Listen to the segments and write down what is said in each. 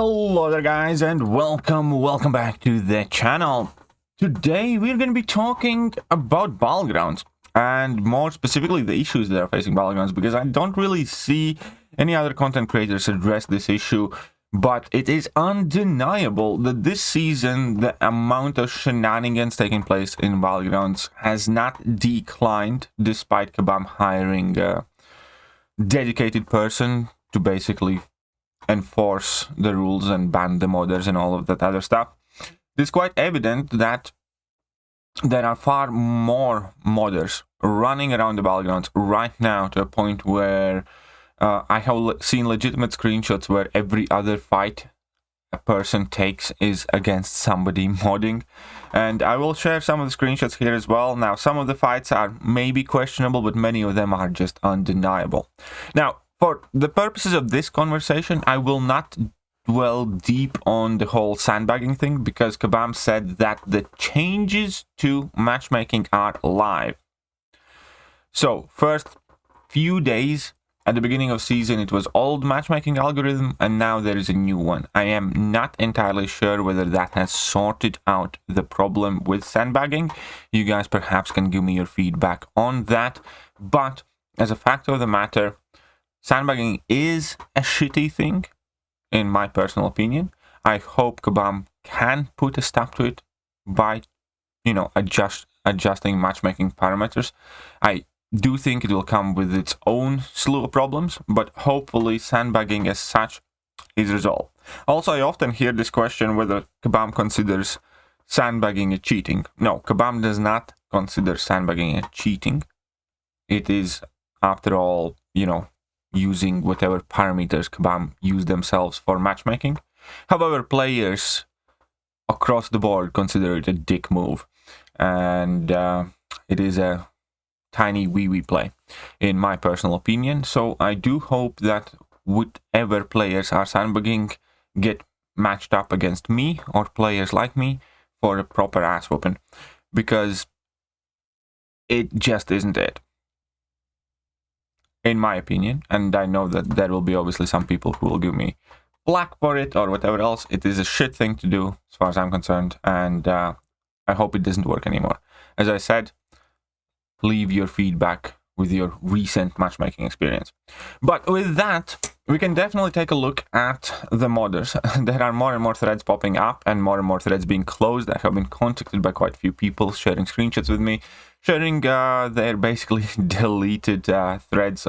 Hello there guys, and welcome back to the channel. Today we're going to be talking about Battlegrounds, and more specifically the issues that are facing Battlegrounds, because I don't really see any other content creators address this issue. But it is undeniable that this season the amount of shenanigans taking place in Battlegrounds has not declined, despite Kabam hiring a dedicated person to basically enforce the rules and ban the modders and all of that other stuff. It's quite evident that there are far more modders running around the Battlegrounds right now, to a point where I have seen legitimate screenshots where every other fight a person takes is against somebody modding. And I will share some of the screenshots here as well. Now, some of the fights are maybe questionable, but many of them are just undeniable. Now, for the purposes of this conversation, I will not dwell deep on the whole sandbagging thing, because Kabam said that the changes to matchmaking are live. So, first few days at the beginning of season, it was old matchmaking algorithm, and now there is a new one. I am not entirely sure whether that has sorted out the problem with sandbagging. You guys perhaps can give me your feedback on that. But as a fact of the matter, sandbagging is a shitty thing, in my personal opinion. I hope Kabam can put a stop to it by, adjusting matchmaking parameters. I do think it will come with its own slew of problems, but hopefully sandbagging as such is resolved. Also, I often hear this question whether Kabam considers sandbagging a cheating. No, Kabam does not consider sandbagging a cheating. It is, after all, using whatever parameters Kabam use themselves for matchmaking. However, players across the board consider it a dick move, and it is a tiny wee play, in my personal opinion. So I do hope that whatever players are sandbagging get matched up against me or players like me for a proper ass whooping, because it just isn't it, in my opinion. And I know that there will be obviously some people who will give me flack for it or whatever else. It is a shit thing to do as far as I'm concerned, and I hope it doesn't work anymore. As I said, leave your feedback with your recent matchmaking experience. But with that, we can definitely take a look at the modders. There are more and more threads popping up and more threads being closed. I have been contacted by quite a few people sharing screenshots with me, sharing their basically deleted threads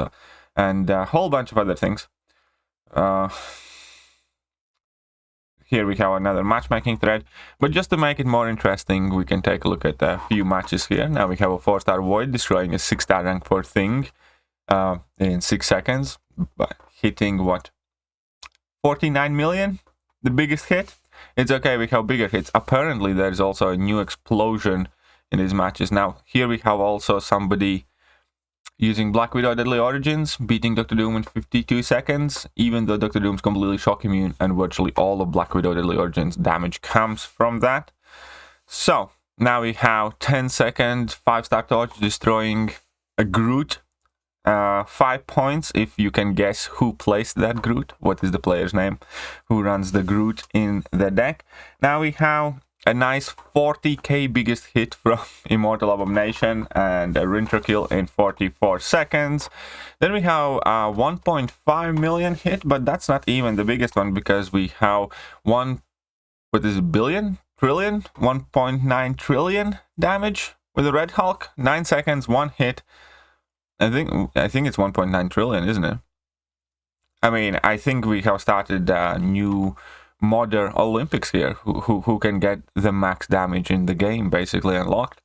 and a whole bunch of other things. Here we have another matchmaking thread, but just to make it more interesting, we can take a look at a few matches here. Now we have a 4-star Void destroying a 6-star rank 4 thing in 6 seconds, but hitting what, 49 million, the biggest hit. It's okay, we have bigger hits. Apparently there's also a new explosion in these matches. Now here we have also somebody using Black Widow Deadly Origins, beating Dr. Doom in 52 seconds, even though Dr. Doom's completely shock immune and virtually all of Black Widow Deadly Origins damage comes from that. So, now we have 10-second 5-star Torch destroying a Groot. 5 points if you can guess who placed that Groot. What is the player's name who runs the Groot in the deck? Now we have a nice 40k biggest hit from Immortal Abomination and a Rintra kill in 44 seconds. Then we have a 1.5 million hit, but that's not even the biggest one, because we have 1.9 trillion damage with the Red Hulk. 9 seconds, 1 hit. I think it's 1.9 trillion, isn't it? I mean, I think we have started a new modder Olympics here, who can get the max damage in the game basically unlocked.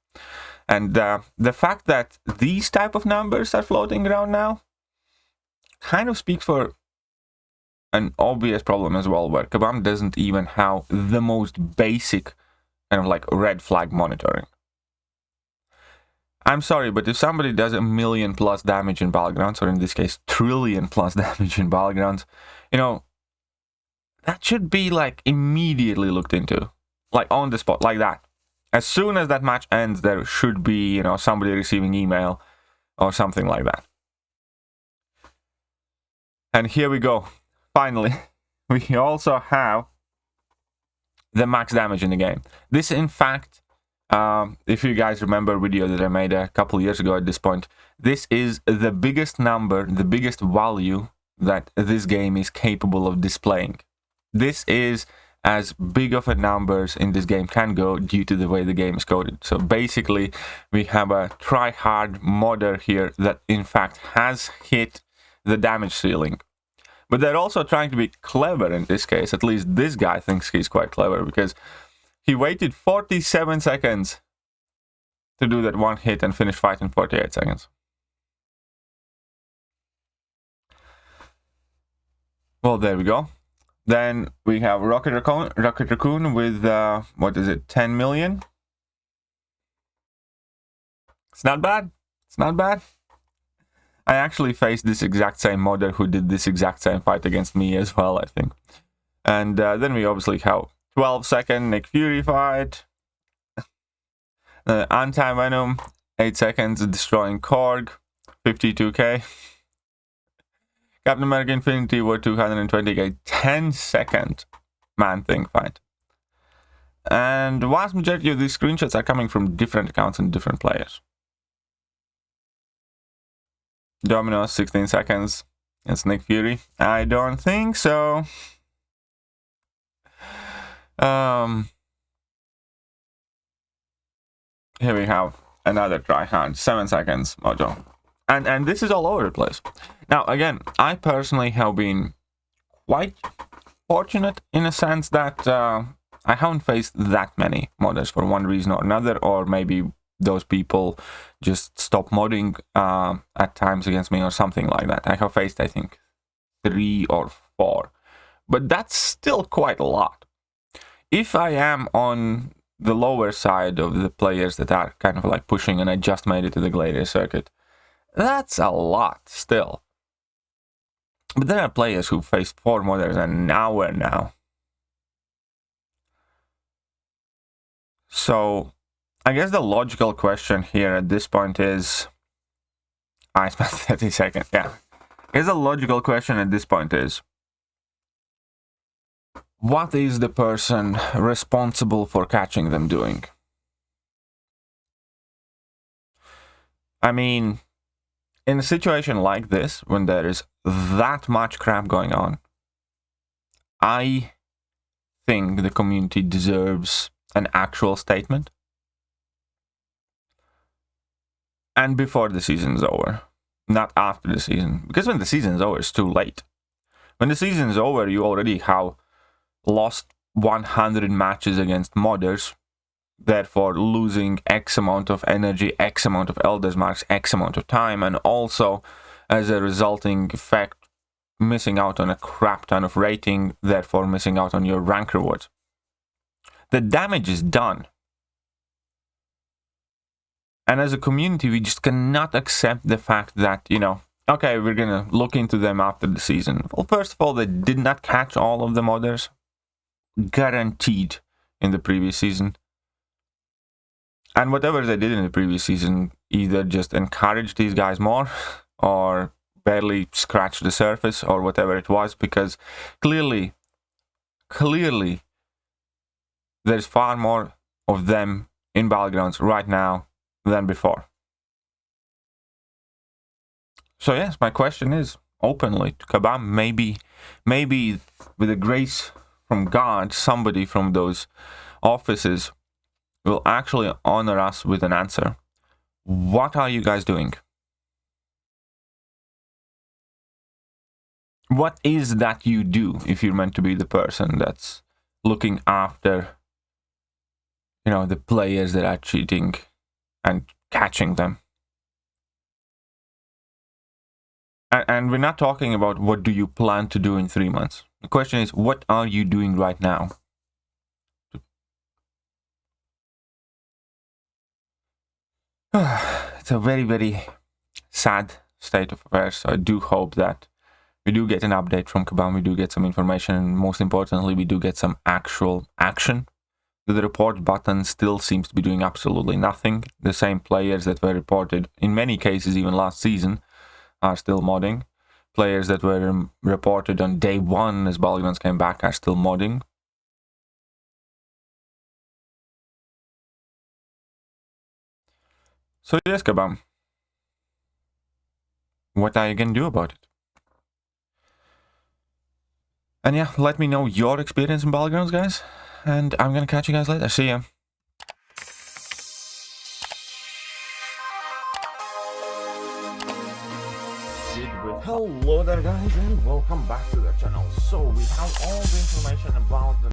And the fact that these type of numbers are floating around now kind of speaks for an obvious problem as well, where Kabam doesn't even have the most basic kind of like red flag monitoring. I'm sorry, but if somebody does 1 million plus damage in Battlegrounds, or in this case trillion plus damage in Battlegrounds, that should be like immediately looked into, like on the spot, like that. As soon as that match ends, there should be, somebody receiving email or something like that. And here we go. Finally, we also have the max damage in the game. This, in fact, if you guys remember a video that I made a couple years ago at this point, this is the biggest number, the biggest value that this game is capable of displaying. This is as big of a numbers in this game can go due to the way the game is coded. So basically, we have a try-hard modder here that in fact has hit the damage ceiling. But they're also trying to be clever in this case. At least this guy thinks he's quite clever, because he waited 47 seconds to do that one hit and finish fight in 48 seconds. Well, there we go. Then we have Rocket Raccoon with, what is it, 10 million? It's not bad. It's not bad. I actually faced this exact same modder who did this exact same fight against me as well, I think. And then we obviously have 12-second Nick Fury fight. Anti-Venom, 8 seconds, destroying Korg, 52k. Captain America Infinity War 220k, 10-second Man-Thing fight. And the vast majority of these screenshots are coming from different accounts and different players. Domino, 16 seconds. It's Nick Fury. I don't think so. Here we have another try-hard, 7 seconds, Mojo. And this is all over the place. Now, again, I personally have been quite fortunate in a sense that I haven't faced that many modders for one reason or another, or maybe those people just stop modding at times against me or something like that. I have faced, I think, 3 or 4. But that's still quite a lot. If I am on the lower side of the players that are kind of like pushing and I just made it to the Gladiator circuit, that's a lot still. But there are players who faced 4 modders an hour now. So I guess the logical question here at this point is... I spent 30 seconds, yeah. I guess the logical question at this point is... what is the person responsible for catching them doing? I mean, in a situation like this, when there is that much crap going on, I think the community deserves an actual statement. And before the season's over, not after the season. Because when the season's over, it's too late. When the season's over, you already have lost 100 matches against modders, therefore losing X amount of energy, X amount of Elder's Marks, X amount of time, and also as a resulting effect, missing out on a crap ton of rating, therefore missing out on your rank rewards. The damage is done. And as a community, we just cannot accept the fact that, you know, okay, we're gonna look into them after the season. Well, first of all, they did not catch all of the modders. Guaranteed in the previous season. And whatever they did in the previous season either just encouraged these guys more or barely scratched the surface or whatever it was, because clearly there's far more of them in Battlegrounds right now than before. So yes, my question is openly to Kabam, maybe with the grace from God, somebody from those offices will actually honor us with an answer. What are you guys doing? What is that you do if you're meant to be the person that's looking after, you know, the players that are cheating and catching them? And we're not talking about what do you plan to do in 3 months. The question is, what are you doing right now? It's a very, very sad state of affairs. So I do hope that we do get an update from Kabam, we do get some information, and most importantly, we do get some actual action. The report button still seems to be doing absolutely nothing. The same players that were reported, in many cases even last season, are still modding. players that were reported on day 1 as Battlegrounds came back are still modding. So yes, Kabam. What are you gonna do about it? And yeah, let me know your experience in Battlegrounds, guys. And I'm gonna catch you guys later. See ya. Hello there, guys, and welcome back to the channel. So we have all the information about the